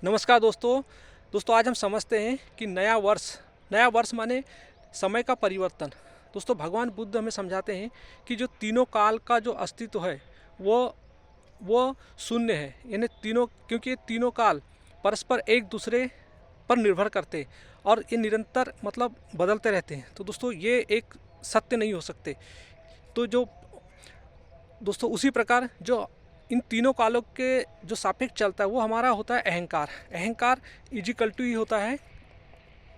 नमस्कार दोस्तों। आज हम समझते हैं कि नया वर्ष माने समय का परिवर्तन। दोस्तों, भगवान बुद्ध हमें समझाते हैं कि जो तीनों काल का जो अस्तित्व है वो वो शून्य है। यानी तीनों, क्योंकि ये तीनों काल परस्पर एक दूसरे पर निर्भर करते हैं और ये निरंतर मतलब बदलते रहते हैं। तो दोस्तों, ये एक सत्य नहीं हो सकते। तो जो दोस्तों उसी प्रकार जो इन तीनों कालों के जो सापेक्ष चलता है वो हमारा होता है अहंकार। अहंकार इजिकल टू ही होता है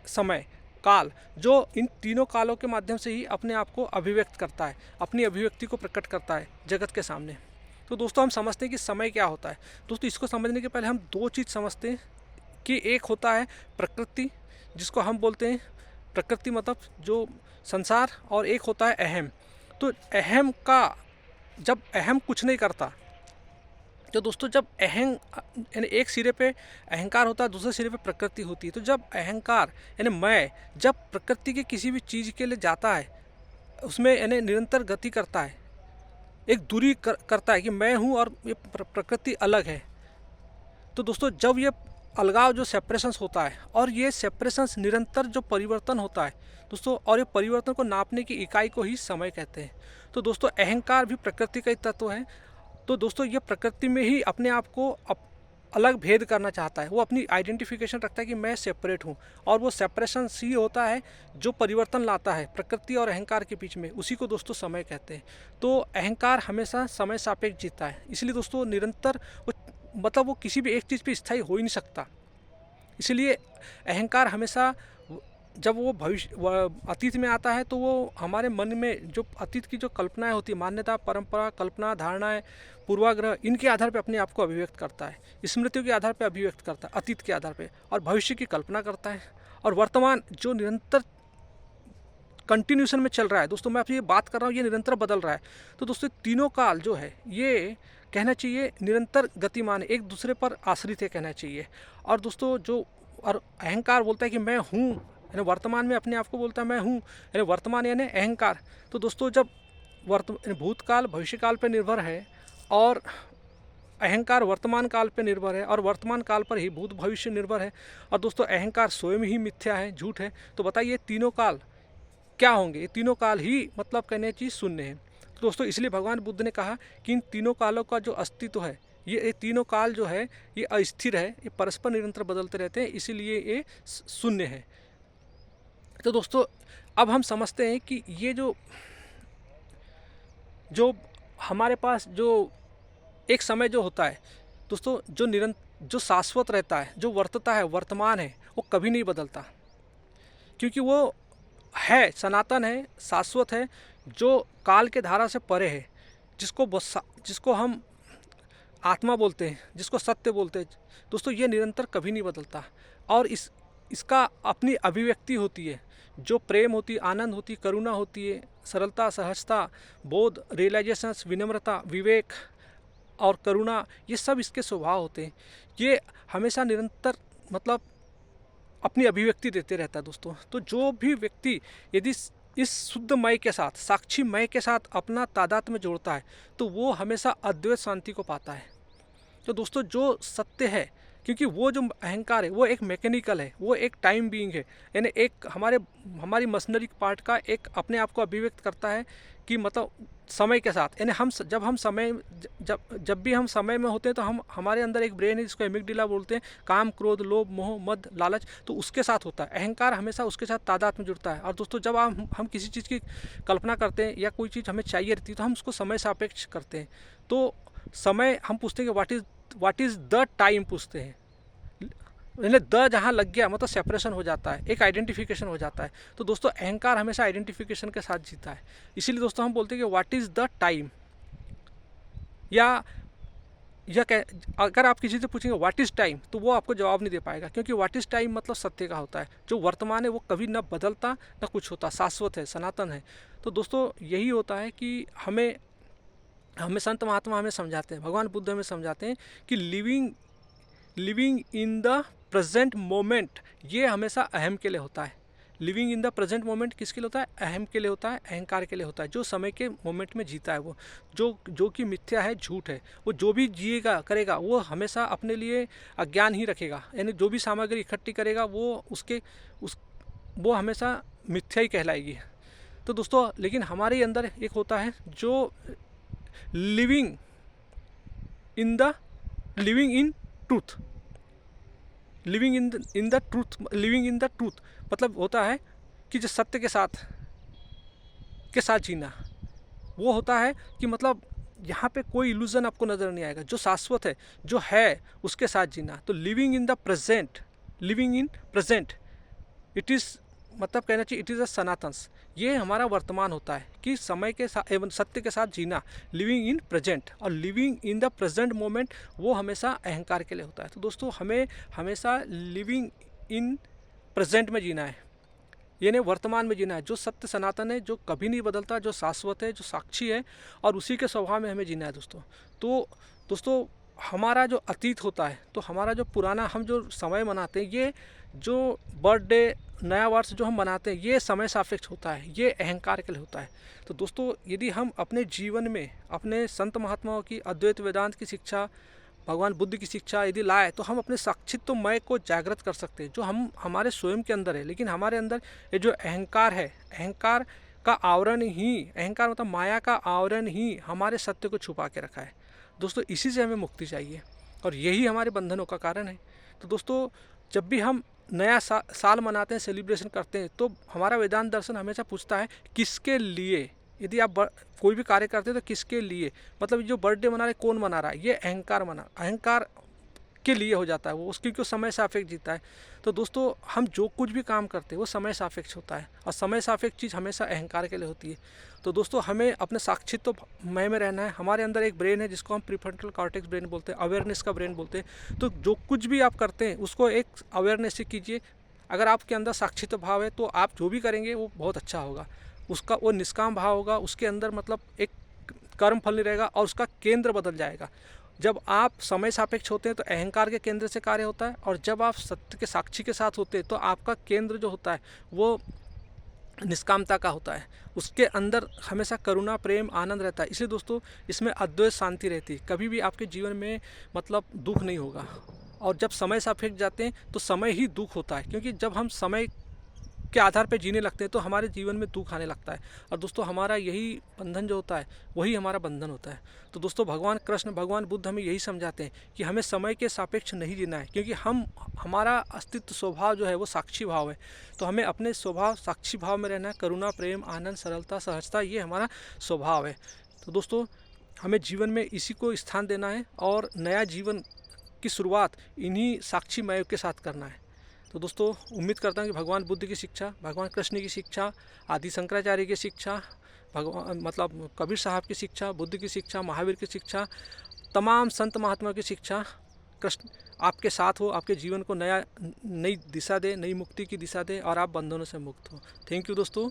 समय, काल, जो इन तीनों कालों के माध्यम से ही अपने आप को अभिव्यक्त करता है, अपनी अभिव्यक्ति को प्रकट करता है जगत के सामने। तो दोस्तों, हम समझते हैं कि समय क्या होता है। दोस्तों, इसको समझने के पहले हम दो चीज़ समझते हैं कि एक होता है प्रकृति, जिसको हम बोलते हैं प्रकृति मतलब जो संसार, और एक होता है अहम। तो अहम का, जब अहम कुछ नहीं करता, तो दोस्तों जब यानी एक सिरे पे अहंकार होता है, दूसरे सिरे पे प्रकृति होती है। तो जब अहंकार यानी मैं जब प्रकृति के किसी भी चीज़ के लिए जाता है, उसमें यानी निरंतर गति करता है, एक दूरी करता है कि मैं हूँ और ये प्रकृति अलग है। तो दोस्तों, जब ये अलगाव जो सेपरेशंस होता है, और ये सेपरेशंस निरंतर जो परिवर्तन होता है दोस्तों, और ये परिवर्तन को नापने की इकाई को ही समय कहते हैं। तो दोस्तों, अहंकार भी प्रकृति का ही तत्व है। तो दोस्तों, ये प्रकृति में ही अपने आप को अलग भेद करना चाहता है। वो अपनी आइडेंटिफिकेशन रखता है कि मैं सेपरेट हूँ, और वो सेपरेशन ही होता है जो परिवर्तन लाता है प्रकृति और अहंकार के बीच में। उसी को दोस्तों समय कहते हैं। तो अहंकार हमेशा समय सापेक्ष जीता है, इसलिए दोस्तों निरंतर वो मतलब वो किसी भी एक चीज़ पे स्थायी हो ही नहीं सकता। इसलिए अहंकार हमेशा जब वो अतीत में आता है, तो वो हमारे मन में जो अतीत की जो कल्पनाएं होती है, मान्यता, परंपरा, कल्पना, धारणाएं, पूर्वाग्रह, इनके आधार पे अपने आप को अभिव्यक्त करता है। स्मृतियों के आधार पे अभिव्यक्त करता है, अतीत के आधार पे, और भविष्य की कल्पना करता है। और वर्तमान जो निरंतर कंटिन्यूशन में चल रहा है दोस्तों, मैं आपसे ये बात कर रहा हूँ, ये निरंतर बदल रहा है। तो दोस्तों, तीनों काल जो है ये कहना चाहिए निरंतर गतिमान, एक दूसरे पर आश्रित है कहना चाहिए। और दोस्तों, जो और अहंकार बोलता है कि मैं हूँ, यानी वर्तमान में अपने आप को बोलता है मैं हूँ, यानी वर्तमान यानी अहंकार। तो दोस्तों, जब भूतकाल भविष्यकाल पर निर्भर है, और अहंकार वर्तमान काल पर निर्भर है, और वर्तमान काल पर ही भूत भविष्य निर्भर है, और दोस्तों अहंकार स्वयं ही मिथ्या है, झूठ है। तो बताइए तीनों काल क्या होंगे? ये तीनों काल ही मतलब कहने की शून्य है। तो दोस्तों, इसलिए भगवान बुद्ध ने कहा कि इन तीनों कालों का जो अस्तित्व है, ये तीनों काल जो है ये अस्थिर है, ये परस्पर निरंतर बदलते रहते हैं, इसीलिए ये शून्य है। तो दोस्तों, अब हम समझते हैं कि ये जो जो हमारे पास जो एक समय जो होता है दोस्तों, जो शाश्वत रहता है, जो वर्तता है, वर्तमान है, वो कभी नहीं बदलता, क्योंकि वो है, सनातन है, शाश्वत है, जो काल के धारा से परे है, जिसको हम आत्मा बोलते हैं, जिसको सत्य बोलते हैं। दोस्तों, ये निरंतर कभी नहीं बदलता, और इसका अपनी अभिव्यक्ति होती है, जो प्रेम होती है, आनंद होती है, करुणा होती है, सरलता, सहजता, बोध, रियलाइजेशंस, विनम्रता, विवेक और करुणा, ये सब इसके स्वभाव होते हैं। ये हमेशा निरंतर मतलब अपनी अभिव्यक्ति देते रहता है दोस्तों। तो जो भी व्यक्ति यदि इस शुद्ध मय के साथ, साक्षी मय के साथ अपना तादात्म्य में जोड़ता है, तो वो हमेशा अद्वैत शांति को पाता है। तो दोस्तों, जो सत्य है, क्योंकि वो जो अहंकार है वो एक मैकेनिकल है, वो एक टाइम बीइंग है, यानी एक हमारी मशीनरी पार्ट का एक अपने आप को अभिव्यक्त करता है कि मतलब समय के साथ, यानी जब भी हम समय में होते हैं, तो हमारे अंदर एक ब्रेन है जिसको एमिगडाला बोलते हैं, काम, क्रोध, लोभ, मोह, मद, लालच, तो उसके साथ होता है। अहंकार हमेशा उसके साथ तादाद में जुड़ता है। और दोस्तों, जब हम किसी चीज़ की कल्पना करते हैं या कोई चीज़ हमें चाहिए रहती है, तो हम उसको समय सापेक्ष करते हैं। तो समय हम पूछते हैं कि व्हाट इज़ द टाइम पूछते हैं, यानी द जहाँ लग गया मतलब सेपरेशन हो जाता है, एक आइडेंटिफिकेशन हो जाता है। तो दोस्तों, अहंकार हमेशा आइडेंटिफिकेशन के साथ जीता है। इसीलिए दोस्तों हम बोलते हैं कि व्हाट इज़ द टाइम, या अगर आप किसी से पूछेंगे व्हाट इज़ टाइम, तो वो आपको जवाब नहीं दे पाएगा, क्योंकि व्हाट इज़ टाइम मतलब सत्य का होता है। जो वर्तमान है वो कभी ना बदलता ना कुछ होता, शाश्वत है, सनातन है। तो दोस्तों, यही होता है कि हमें संत महात्मा हमें समझाते हैं, भगवान बुद्ध हमें समझाते हैं कि living in the present moment, ये हमेशा अहम के लिए होता है। Living in the present moment किसके लिए होता है? अहम के लिए होता है, अहंकार के लिए होता है, जो समय के मोमेंट में जीता है वो, जो कि मिथ्या है, झूठ है, वो जो भी जिएगा करेगा वो हमेशा अपने लिए अज्ञान ही रखेगा, यानी जो भी सामग्री इकट्ठी करेगा वो हमेशा मिथ्या ही कहलाएगी। तो दोस्तों लेकिन हमारे अंदर एक होता है जो living in truth, living in the truth मतलब होता है कि जो सत्य के साथ जीना, वो होता है कि मतलब यहाँ पे कोई इल्यूजन आपको नज़र नहीं आएगा, जो शाश्वत है, जो है उसके साथ जीना। तो living in present it is मतलब कहना चाहिए इट इज़ अ सनातन, ये हमारा वर्तमान होता है कि समय के साथ एवं सत्य के साथ जीना, लिविंग इन प्रेजेंट। और living in the present moment वो हमेशा अहंकार के लिए होता है। तो दोस्तों हमें हमेशा लिविंग इन प्रेजेंट में जीना है, यानी वर्तमान में जीना है, जो सत्य सनातन है, जो कभी नहीं बदलता, जो शाश्वत है, जो साक्षी है, और उसी के स्वभाव में हमें जीना है दोस्तों। तो दोस्तों हमारा जो अतीत होता है, तो हमारा जो पुराना हम जो समय मनाते हैं, ये जो बर्थडे नया वर्ष जो हम मनाते हैं, ये समय सापेक्ष होता है, ये अहंकार के लिए होता है। तो दोस्तों यदि हम अपने जीवन में अपने संत महात्माओं की अद्वैत वेदांत की शिक्षा, भगवान बुद्ध की शिक्षा यदि लाए, तो हम अपने साक्षित्व मय को जागृत कर सकते हैं, जो हम हमारे स्वयं के अंदर है। लेकिन हमारे अंदर ये जो अहंकार है, अहंकार का आवरण ही, अहंकार मतलब माया का आवरण ही हमारे सत्य को छुपा के रखा है दोस्तों। इसी से हमें मुक्ति चाहिए और यही हमारे बंधनों का कारण है। तो दोस्तों जब भी हम नया साल मनाते हैं, सेलिब्रेशन करते हैं, तो हमारा वेदांत दर्शन हमेशा पूछता है किसके लिए। यदि आप कोई भी कार्य करते हैं तो किसके लिए, मतलब जो बर्थडे मना रहे कौन मना रहा है, ये अहंकार के लिए हो जाता है, वो उसकी क्यों समय सापेक्ष जीता है। तो दोस्तों हम जो कुछ भी काम करते हैं वो समय सापेक्ष होता है, और समय सापेक्ष चीज़ हमेशा अहंकार के लिए होती है। तो दोस्तों हमें अपने साक्षित्व मय में रहना है। हमारे अंदर एक ब्रेन है जिसको हम प्रीफ्रंटल कॉर्टेक्स ब्रेन बोलते हैं, अवेयरनेस का ब्रेन बोलते हैं। तो जो कुछ भी आप करते हैं उसको एक अवेयरनेस से कीजिए। अगर आपके अंदर साक्षित्व भाव है तो आप जो भी करेंगे वो बहुत अच्छा होगा, उसका वो निष्काम भाव होगा, उसके अंदर मतलब एक कर्म फल नहीं रहेगा और उसका केंद्र बदल जाएगा। जब आप समय सापेक्ष होते हैं तो अहंकार के केंद्र से कार्य होता है, और जब आप सत्य के साक्षी के साथ होते हैं तो आपका केंद्र जो होता है वो निष्कामता का होता है, उसके अंदर हमेशा करुणा, प्रेम, आनंद रहता है। इसलिए दोस्तों इसमें अद्वैत शांति रहती है, कभी भी आपके जीवन में मतलब दुख नहीं होगा। और जब समय सापेक्ष जाते हैं तो समय ही दुख होता है, क्योंकि जब हम समय के आधार पर जीने लगते हैं तो हमारे जीवन में दुख आने लगता है। और दोस्तों हमारा यही बंधन जो होता है वही हमारा बंधन होता है। तो दोस्तों भगवान कृष्ण, भगवान बुद्ध हमें यही समझाते हैं कि हमें समय के सापेक्ष नहीं जीना है, क्योंकि हमारा अस्तित्व स्वभाव जो है वो साक्षी भाव है। तो हमें अपने स्वभाव साक्षी भाव में रहना है, करुणा, प्रेम, आनंद, सरलता, सहजता, ये हमारा स्वभाव है। तो दोस्तों हमें जीवन में इसी को स्थान देना है और नया जीवन की शुरुआत इन्हीं साक्षी मय के साथ करना है। तो दोस्तों उम्मीद करता हूँ कि भगवान बुद्ध की शिक्षा, भगवान कृष्ण की शिक्षा, आदि शंकराचार्य की शिक्षा, भगवान मतलब कबीर साहब की शिक्षा, बुद्ध की शिक्षा, महावीर की शिक्षा, तमाम संत महात्मा की शिक्षा, कृष्ण आपके साथ हो, आपके जीवन को नई दिशा दे, नई मुक्ति की दिशा दे और आप बंधनों से मुक्त हो। थैंक यू दोस्तों।